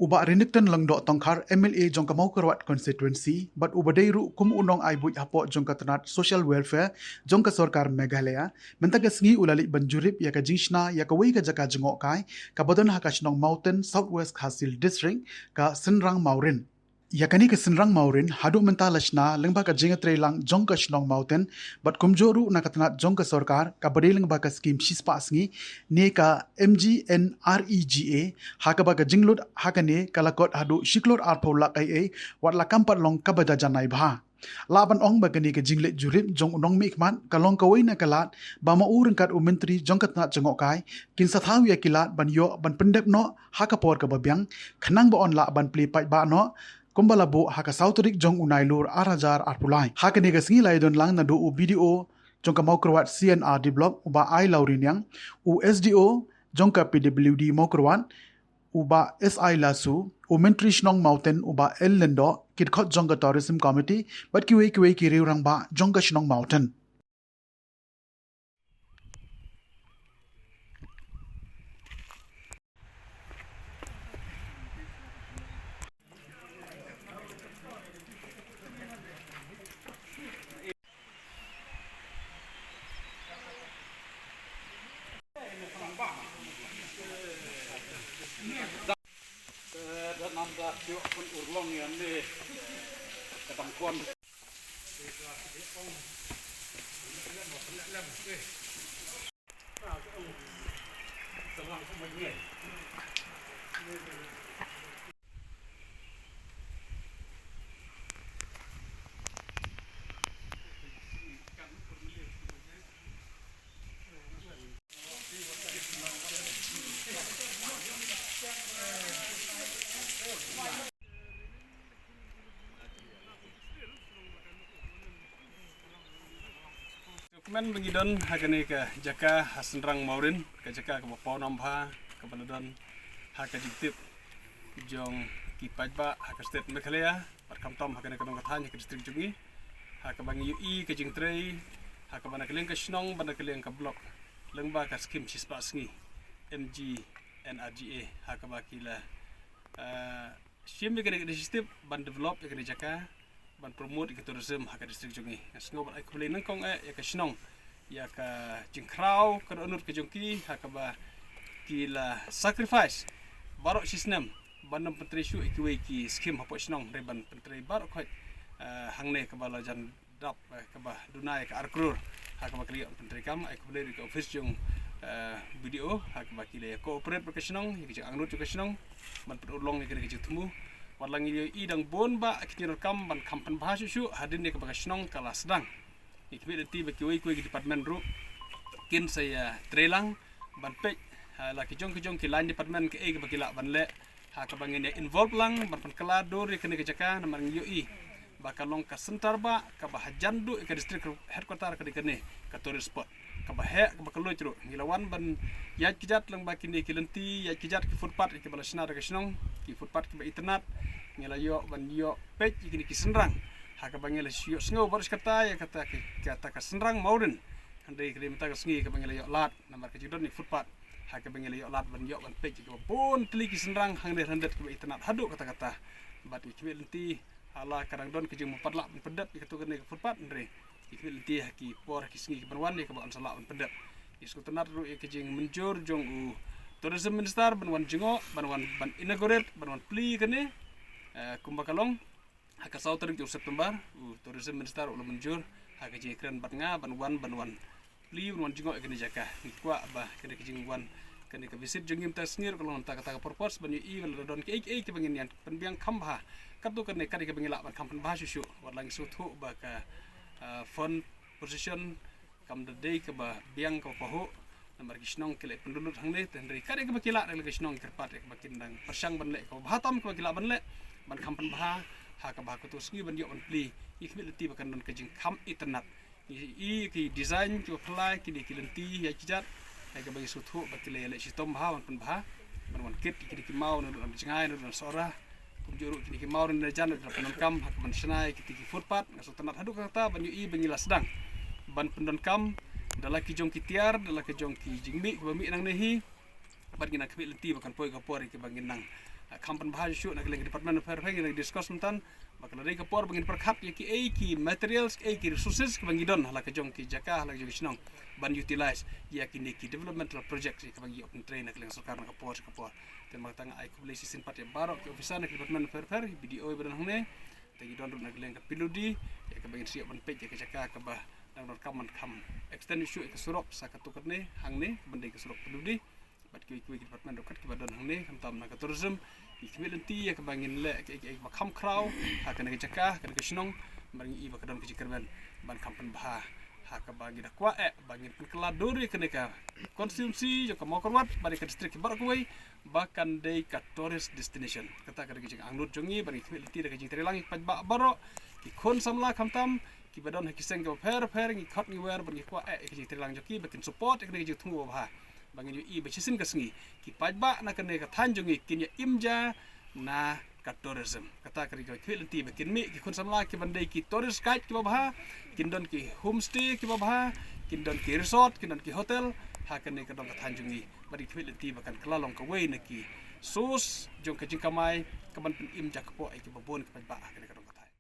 Uba Renekton lang do tongkar MLA jongka mau kerwat constituency, but uba deiru kum unong ai buj hapo jongka tenat social welfare jongka sorkar Meghalaya, mentaga sengi ulalik banjurip ya ka jingshna ya ka wei ka jaka jengok kai, ka bodon hakashnong mountain southwest Khasil district ka Senrang Maurin. Yakani ke Senrang Maurin hadu mentalashna lengba ka jinga trelang jongka shnong mountain but kumjoru na katanat jongka sorkar ka badai lengba ka skim shispa asngi ne ka MGNREGA haka baga jinglut hakane kalakot hadu shiklot arpolak ai wat la kampat long kabada janai bha laban ong bagani ke jinglet jurip jong unong mikmat kalong kawai na kalat ba maureng kat menteri jong katnat jengok kai kin sathaw ya kilat ban yo ban pendep no haka por ka babyang khanang ba on la ban pli pai ba no kumbalabo haka sauterik jong unailur arajar arpulai haka nega singi laidon lang na do u video jong ka mau kerwat CNR develop uba ai laurin yang u SDO jong ka PWD mau kerwat uba SI lasu u menteri shnong mountain uba el lendo kit khot jong ka tourism committee bat kiwe ki riurang ba jong ka shnong mountain. Men bengidon hakane ka jaka Senrang Maurin ka jaka ka pau nambha ka banadon haka jiktip jong ki pajba haka state Meghalaya parkam tom hakane ka dong kathanya ka district jungi haka bangi UI ka jingtrei haka bana keleng ka shnong bana keleng ka blok lengba ka skim sispa sngi MGNREGA haka bakila shim ka district ban develop ka jaka ban promote ke tourism haka district jungi sngo ban ai kulai nang kong ya ka shnong ya ka jingkrau ka onur ke jongki haka ba kila sacrifice barok sistem ban menteri shu ikiwe ki skim hapo shnong reban menteri barok khoi hangne ka bala jan dap ka ba dunai ka arkrur haka ba kli menteri kam ai kulai ke office jong video haka ba kila cooperate ke shnong ki angnut ke shnong ban pedulong ke temu walang idang bon ba kinir kam ban kampan bahasa shu hadin ne ka shnong kala sedang ikbe ti ba kiwi ki department ru kin saya trelang ban pe la ki jong ki line department ke e ba kila ban le ha ka bangin involve lang ban kala dor ke ne jaka na mang yoi ba kalong ka sentar ba ka ba hajandu ke district headquarter ka dikene ka tourist spot ka ba he ka ba kalo tru ngilawan ban yat kijat lang ba kini kilenti yat kijat ki footpath ke bala snar ka shnong ki footpath ke ba internet ngela yo ban yo page kini ki Senrang haka bangela yo sngo baris kata ya kata ka Senrang Maurin handai kri mata ka sngi ka bangela yo lat namar ka jidon ni footpath haka bangela yo lat ban yo ban page ka bon kli ki Senrang hangde handet ke internet hadu kata bat ikbe lenti hala kadang don ke jeng padlak pedet ke tu kene ke footpath ndre ikbe lenti ki por ki sngi ban wan ni ka ban salak ban pedet isku tenat ru ke jeng menjur jong u tourism minister ban wan jengo ban inaugurate ban wan pli kene kumbakalong haka sauter jong September tourism minister ulah menjur haka jekran batnga banwan li ban jengo kene jaka nikwa ba kene ke jeng wan kene ke visit jengim ta snir kalong ta kata purpose ban i wal don ke ke bangin yan penbiang khambha katu kene kari ke bangila ban kampan bahasa shu walang suthu ba ka fund position kam the day ke ba biang ka pahu namar kisnong kele pendulut hangne tendri kari ke bakila le kisnong kerpat ke bakindang persang ban le ko bhatam ke bakila ban le ban kampan bah haka bah ko sngi ban yo ban pli ikmi leti bakan don ke jing kam internet i ki design to apply ki lenti ya kijat ai ke bagi suthu bakile le sistem bah ban bah ban kit ki mau no don jingai no don sora kumjuru ki mau no jan no don kam hak ban snai ki footpath ngaso tanat hadu kata ban i bangila sedang ban pendon kam dalaki jong kitiar dalaki jong ki jingmi bami nang nehi ban gina kbi lenti bakan poi ka pori ke bangin nang kampan bahasa syuk nak lagi department of fair lagi discuss mentan bakal dari kapor bangin perkap ya ki materials ki resources ke bangidon hala ke jong ki jaka hala jong sinong ban utilize ya ki developmental projects ki bangi open train nak lagi sarkar nak kapor dan matang ai ku boleh sisin pat ya barok ki officer nak department of fair BDO badan hune tagi don nak lagi piludi ya ke bangin siap ban page ya ke jaka ke bah nang kaman kam extend issue ke surop sakatukar ne hang ne bende ke surop piludi bat ki department dokat ki badan hang ne kam tam nak tourism ikmilenti ya ke bangin le ke makam kraw ha ke jaka ke sinong bangin i bakadon ke jikerban ban kampan bah ha ke bagi dakwa bangin keladuri ke ka konsumsi jo ke mokorwat bari ke distrik barakoi bahkan dei ka tourist destination kata ke jing anglut jongi bari ikmilenti ke jing terelang pat baro ki kon samla kam tam ki badon ha kiseng go per ngi khot ngi wer bang kwa ke jing terelang joki bakin support ke jing tungu bah bangin yu i bechisin kasngi ki pajba na kene ka thanjungi kinya imja na ka tourism kata kari ko kwilenti bakin mi ki kun samla ki bandai ki tourist guide ki babha kindon ki homestay ki babha kindon ki resort kindon ki hotel ha kene ka dong ka thanjungi bari kwilenti bakan klalong ka wei na ki sus jong ka jingkamai ka ban imja ka po ai ki babon ka pajba kene ka